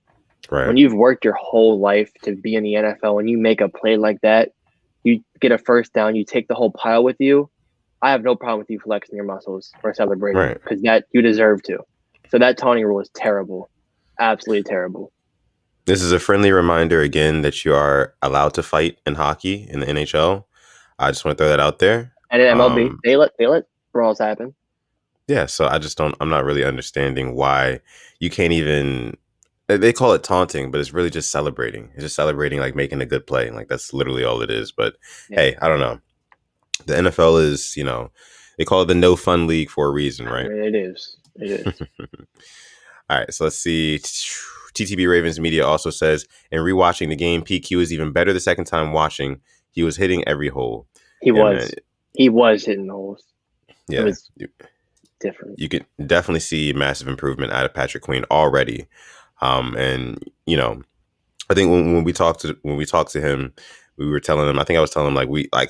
when you've worked your whole life to be in the NFL and you make a play like that, you get a first down, you take the whole pile with you. I have no problem with you flexing your muscles or celebrating because that you deserve to. So that taunting rule is terrible. Absolutely terrible. This is a friendly reminder again that you are allowed to fight in hockey in the NHL. I just want to throw that out there. And in MLB, they let brawls happen. Yeah, so I'm not really understanding why you can't even, they call it taunting, but it's really just celebrating. It's just celebrating, like making a good play. Like that's literally all it is. But hey, I don't know. The NFL is, they call it the no fun league for a reason, right? It is. All right, so let's see. TTB Ravens Media also says, in rewatching the game, PQ is even better the second time watching. He was hitting every hole. He was hitting holes. Yeah. It was different. You could definitely see massive improvement out of Patrick Queen already. And I think when we talked to him, we were telling him, I was telling him I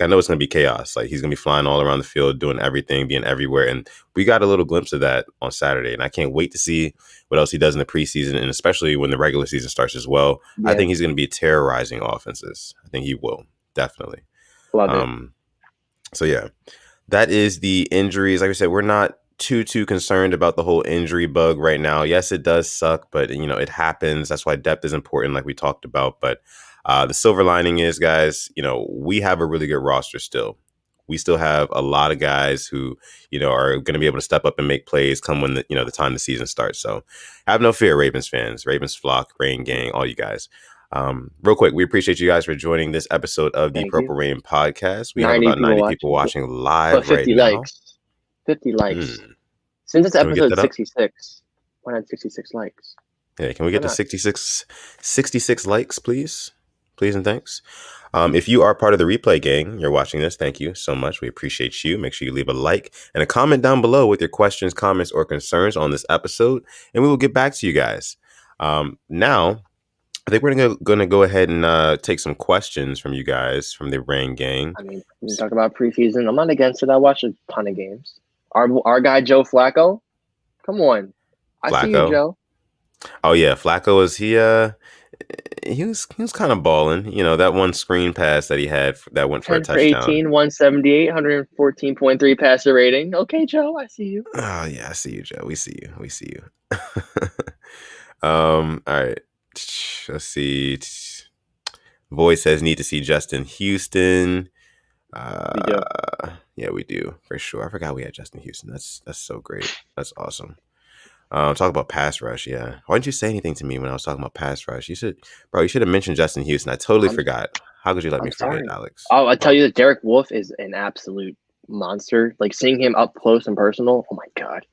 know it's going to be chaos. Like he's going to be flying all around the field, doing everything, being everywhere. And we got a little glimpse of that on Saturday. And I can't wait to see what else he does in the preseason. And especially when the regular season starts as well. Yeah. I think he's going to be terrorizing offenses. I think he will. Definitely. Love it. So yeah, that is the injuries. Like I said, we're not too concerned about the whole injury bug right now. Yes, it does suck, but it happens. That's why depth is important, like we talked about. But the silver lining is, guys, we have a really good roster still. We still have a lot of guys who, are going to be able to step up and make plays come when the time the season starts. So have no fear, Ravens fans, Ravens flock, Rain Gang, all you guys. Real quick, we appreciate you guys for joining this episode of the Purple Rain podcast. We have about 90 people watching live right now. 50 likes. Since this episode 66, we had 66 likes. Yeah, can we get to 66 likes, please? Please and thanks. If you are part of the replay gang, you're watching this, thank you so much. We appreciate you. Make sure you leave a like and a comment down below with your questions, comments, or concerns on this episode, and we will get back to you guys. Now, I think we're going to go ahead and take some questions from you guys from the Rain Gang. I mean, we talk about preseason. I'm not against it. I watch a ton of games. Our guy Joe Flacco, come on, I see you, Joe. Oh yeah, Flacco he was kind of balling. That one screen pass that he had that went for a touchdown. 18, 178, 114.3 passer rating. Okay, Joe, I see you. Oh yeah, I see you, Joe. We see you. All right. Let's see. Voice says need to see Justin Houston. Yeah, we do for sure. I forgot we had Justin Houston. That's so great. That's awesome. Talk about pass rush. Yeah. Why didn't you say anything to me when I was talking about pass rush? You should have mentioned Justin Houston. I totally forgot. How could you let me forget, Alex? Oh, I tell you that Derek Wolfe is an absolute monster. Like seeing him up close and personal. Oh my God,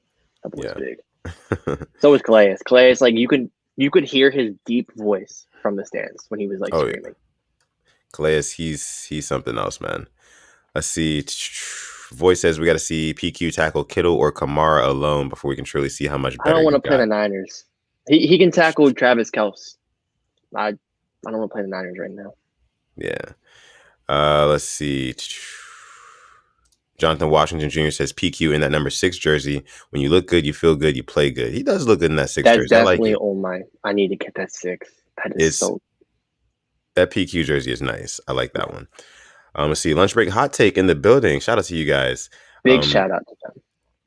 that boy's big. So was Calais. Calais, like you could hear his deep voice from the stands when he was screaming. Yeah. Calais, he's something else, man. Let's see. Voice says we got to see PQ tackle Kittle or Kamara alone before we can truly see how much better. I don't want to play the Niners. He can tackle Travis Kelce. I don't want to play the Niners right now. Yeah. Let's see. Jonathan Washington Jr. says PQ in that number 6 jersey. When you look good, you feel good, you play good. He does look good in that 6 jersey. That's definitely I need to get that 6. That is that PQ jersey is nice. I like that one. Let's see. Lunch break hot take in the building. Shout out to you guys. Big shout out to them.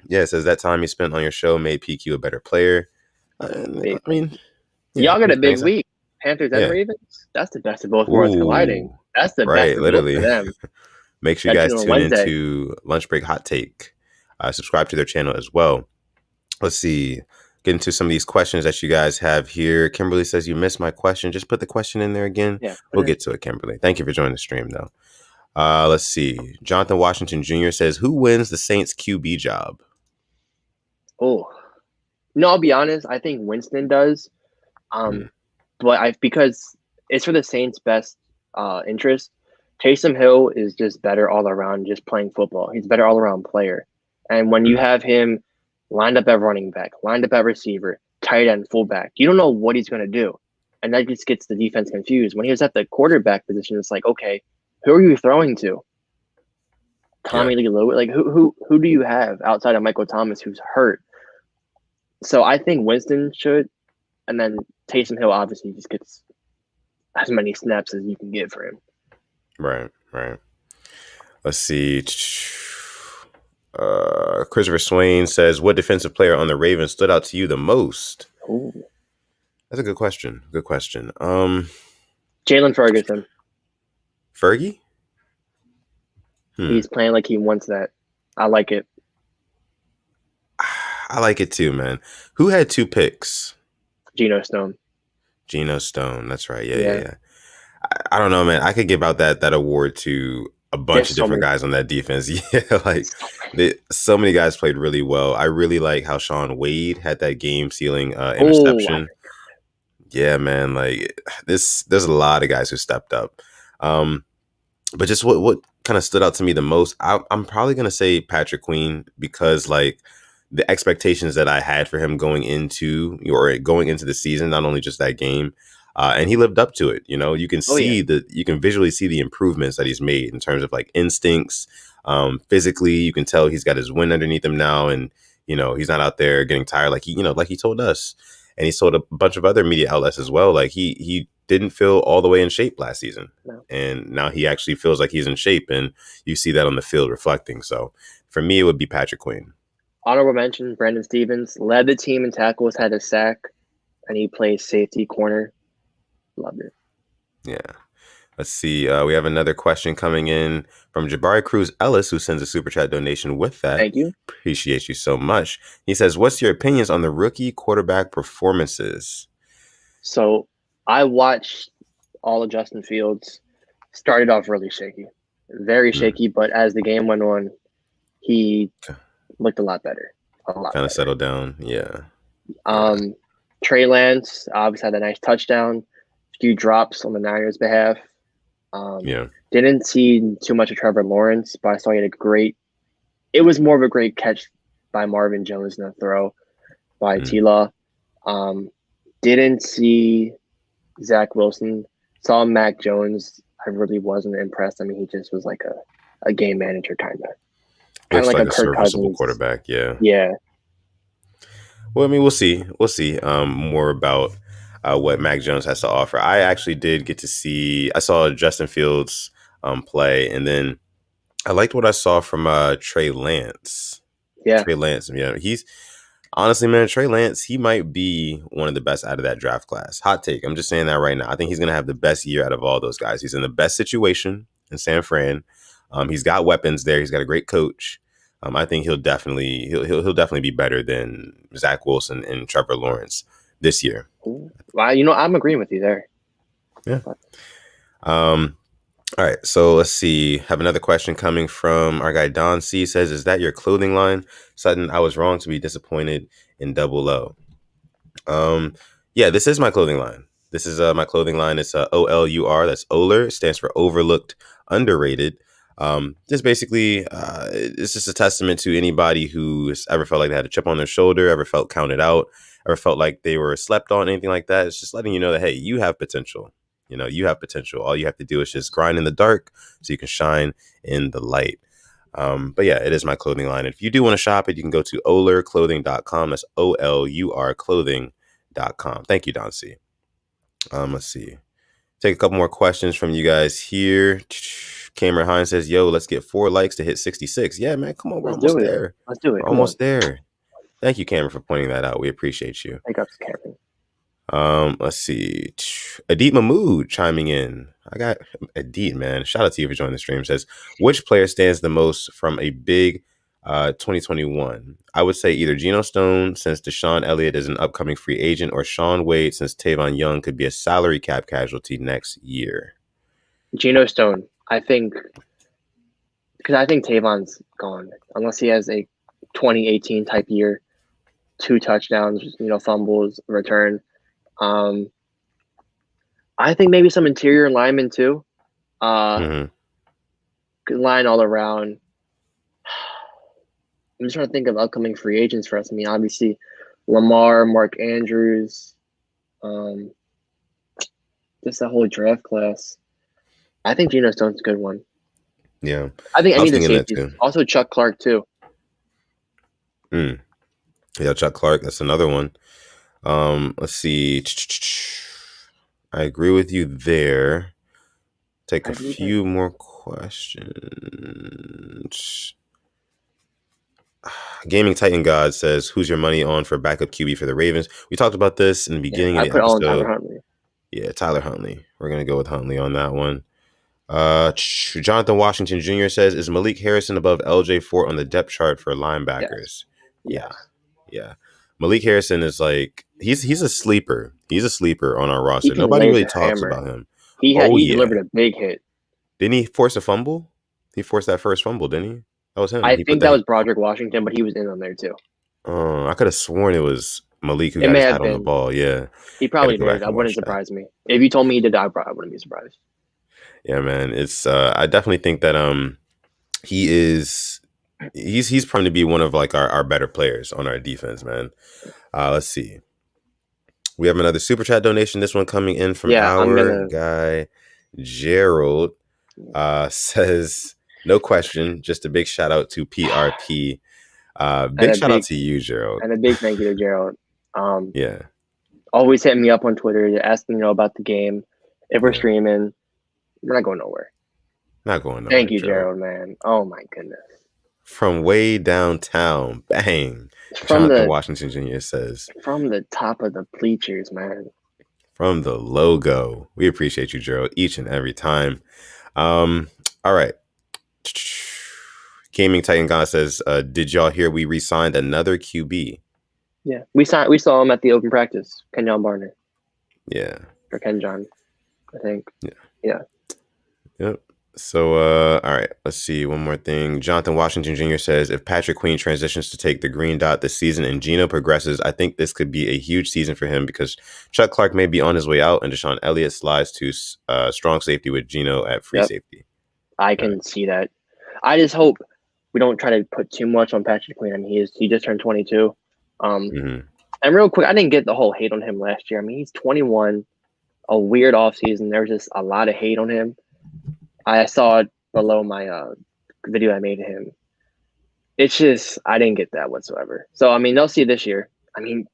Yeah, it says that time you spent on your show made PQ a better player. I mean, y'all got a big week. Panthers and Ravens. That's the best of both worlds colliding. That's the best of both for them. Make sure you guys tune into Lunch Break Hot Take. Subscribe to their channel as well. Let's see. Get into some of these questions that you guys have here. Kimberly says you missed my question. Just put the question in there again. Yeah, we'll get to it, Kimberly. Thank you for joining the stream, though. Let's see. Jonathan Washington Jr. says, who wins the Saints QB job? Oh, No, I'll be honest. I think Winston does. Mm, But because it's for the Saints' best interest. Taysom Hill is just better all around, just playing football. He's a better all around player, and when you mm. have him lined up at running back, lined up at receiver, tight end, fullback, you don't know what he's going to do, and that just gets the defense confused. When he was at the quarterback position, it's like, okay, who are you throwing to? Yeah, Tommy Lee Lewis, like who do you have outside of Michael Thomas who's hurt? So I think Winston should, and then Taysom Hill obviously just gets as many snaps as you can get for him. right, right. Let's see. Christopher Swain says, "What defensive player on the Ravens stood out to you the most?" Ooh. That's a good question. Good question. Jalen Ferguson. Fergie. He's playing like he wants that. I like it. I like it too, man. Who had 2 picks? Geno Stone. Geno Stone. That's right. Yeah, yeah, Yeah. yeah. I don't know, man. I could give out that award to a bunch There's of so different many. guys on that defense. Yeah, like so many guys played really well. I really like how Sean Wade had that game sealing Oh, interception. Yeah, man. Like there's a lot of guys who stepped up. But just what kind of stood out to me the most, I'm probably gonna say Patrick Queen, because like the expectations that I had for him going into the season, not only just that game, and he lived up to it. You know, you can oh yeah. you can visually see the improvements that he's made in terms of like instincts, physically. You can tell he's got his wind underneath him now, and he's not out there getting tired like like he told us, and he told a bunch of other media outlets as well. Like he didn't feel all the way in shape last season. No. And now he actually feels like he's in shape, and you see that on the field reflecting. So for me, it would be Patrick Queen. Honorable mention: Brandon Stevens led the team in tackles, had a sack, and he plays safety corner. Loved it. Yeah. Let's see. We have another question coming in from Jabari Cruz Ellis, who sends a super chat donation with that. Thank you. Appreciate you so much. He says, "What's your opinions on the rookie quarterback performances?" So I watched all of Justin Fields. Started off really shaky, very shaky, but as the game went on, he looked a lot better. Kind of settled down. Yeah. Trey Lance obviously had a nice touchdown, few drops on the Niners' behalf. Yeah. Didn't see too much of Trevor Lawrence, but I saw he had it was more of a great catch by Marvin Jones than a throw by T-Law. Didn't see Zach Wilson. Saw Mac Jones. I really wasn't impressed. I mean, he just was like a game manager kind of It's like like a a Kirk serviceable Cousins quarterback. Yeah. Yeah. Well, I mean, we'll see. We'll see more about what Mac Jones has to offer. I actually did get to see. I saw Justin Fields play, and then I liked what I saw from Trey Lance. Yeah. Trey Lance. He's honestly, man, Trey Lance. He might be one of the best out of that draft class. Hot take. I'm just saying that right now. I think he's going to have the best year out of all those guys. He's in the best situation in San Fran. He's got weapons there. He's got a great coach. I think he'll definitely be better than Zach Wilson and Trevor Lawrence this year. Well, I'm agreeing with you there. Yeah. All right. So let's see. Have another question coming from our guy Don C. Says, "Is that your clothing line, Sutton? I was wrong to be disappointed in Double O." Yeah, this is my clothing line. This is my clothing line. It's OLUR. That's Oler. It stands for overlooked, underrated. Just basically, it's just a testament to anybody who's ever felt like they had a chip on their shoulder, ever felt counted out, ever felt like they were slept on, anything like that. It's just letting you know that, hey, you have potential. You have potential. All you have to do is just grind in the dark so you can shine in the light. But yeah, it is my clothing line. If you do want to shop it, you can go to olerclothing.com. That's OLUR clothing.com. Thank you, Don C. Let's see. Take a couple more questions from you guys here. Cameron Hines says, "Yo, let's get 4 likes to hit 66. Yeah, man, come on. We're almost there. Let's do it. We're almost there. Thank you, Cameron, for pointing that out. We appreciate you. Thank up, Cameron. Let's see. Adit Mahmood chiming in. I got Adit, man. Shout out to you for joining the stream. Says, which player stands the most from a big 2021? I would say either Geno Stone, since Deshaun Elliott is an upcoming free agent, or Sean Wade, since Tavon Young could be a salary cap casualty next year. Geno Stone, I think, because I think Tavon's gone unless he has a 2018 type year. 2 touchdowns, fumbles, return. I think maybe some interior linemen too. Good line all around. I'm just trying to think of upcoming free agents for us. I mean, obviously, Lamar, Mark Andrews, just that whole draft class. I think Geno Stone's a good one. Yeah. I think I any was of the thinking that safeties. too. Also, Chuck Clark too. Yeah, Chuck Clark. That's another one. Let's see. I agree with you there. Take a few more questions. Gaming Titan God says, "Who's your money on for backup QB for the Ravens?" We talked about this in the beginning of the I put all in Tyler episode. Huntley. Yeah, Tyler Huntley. We're gonna go with Huntley on that one. Jonathan Washington Jr. says, "Is Malik Harrison above LJ Fort on the depth chart for linebackers?" Yes. Yeah. Malik Harrison is like he's a sleeper. He's a sleeper on our roster. He can Nobody lay really the talks hammer. about him. He delivered a big hit. Didn't he force a fumble? He forced that first fumble, didn't he? That was him. I think that was Broderick Washington, but he was in on there too. I could have sworn it was Malik who It got may his have hat on the been. ball. Yeah. He probably did. I wouldn't surprise me. If you told me he did, I wouldn't be surprised. Yeah, man. It's I definitely think that he's prone to be one of like our better players on our defense, man. Let's see. We have another super chat donation. This one coming in from our guy Gerald. Says, no question, just a big shout out to PRP. Big shout out to you, Gerald. And a big thank you to Gerald. Yeah. Always hitting me up on Twitter, asking about the game. If we're streaming, we're not going nowhere. Not going nowhere. Thank you, Gerald, man. Oh my goodness. From way downtown, bang. Jonathan Washington Jr. says, from the top of the bleachers, man. From the logo. We appreciate you, Gerald, each and every time. All right. Gaming Titan God says, did y'all hear we re-signed another QB? Yeah, we saw him at the open practice, Kenjon Barner. Yeah. Or Kenjon, I think. Yeah. Yep. So, all right, let's see. One more thing. Jonathan Washington Jr. says, if Patrick Queen transitions to take the green dot this season and Geno progresses, I think this could be a huge season for him because Chuck Clark may be on his way out and Deshaun Elliott slides to strong safety with Geno at free safety. I can see that. I just hope we don't try to put too much on Patrick Queen. I mean, he just turned 22. And real quick, I didn't get the whole hate on him last year. I mean, he's 21, a weird offseason. There's just a lot of hate on him. I saw it below my video I made of him. It's just, I didn't get that whatsoever. So, I mean, they'll see this year. I mean,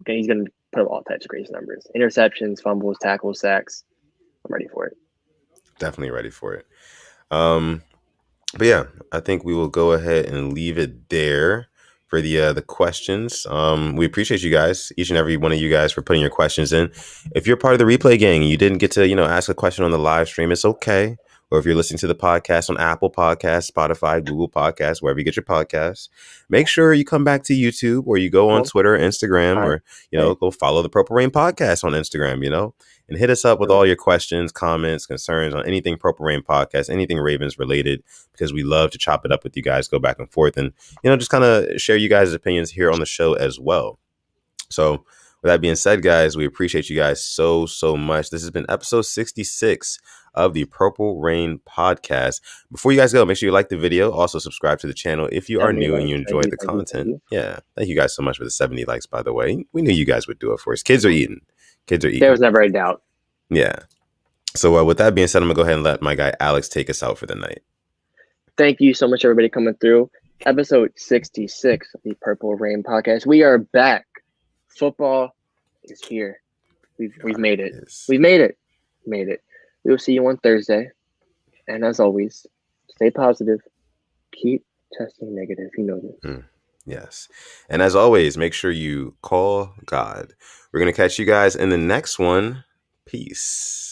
okay, he's going to put up all types of crazy numbers. Interceptions, fumbles, tackles, sacks. I'm ready for it. Definitely ready for it. But yeah, I think we will go ahead and leave it there for the questions. We appreciate you guys, each and every one of you guys, for putting your questions in. If you're part of the replay gang and you didn't get to, ask a question on the live stream, it's okay. Or if you're listening to the podcast on Apple Podcasts, Spotify, Google Podcasts, wherever you get your podcasts, make sure you come back to YouTube or you go on Twitter, Instagram, or, go follow the Purple Rain Podcast on Instagram, and hit us up with all your questions, comments, concerns on anything Purple Rain Podcast, anything Ravens related, because we love to chop it up with you guys, go back and forth, and, just kind of share you guys' opinions here on the show as well. So with that being said, guys, we appreciate you guys so, so much. This has been episode 66 of the Purple Rain Podcast. Before you guys go, make sure you like the video. Also subscribe to the channel if you are new and you enjoy the content. Yeah. Thank you guys so much for the 70 likes, by the way. We knew you guys would do it for us. Kids are eating. There was never a doubt. Yeah. So with that being said, I'm going to go ahead and let my guy Alex take us out for the night. Thank you so much, everybody, coming through. Episode 66 of the Purple Rain Podcast. We are back. Football is here. We've made it. We've made it. We will see you on Thursday. And as always, stay positive. Keep testing negative. You know this. Yes. And as always, make sure you call God. We're going to catch you guys in the next one. Peace.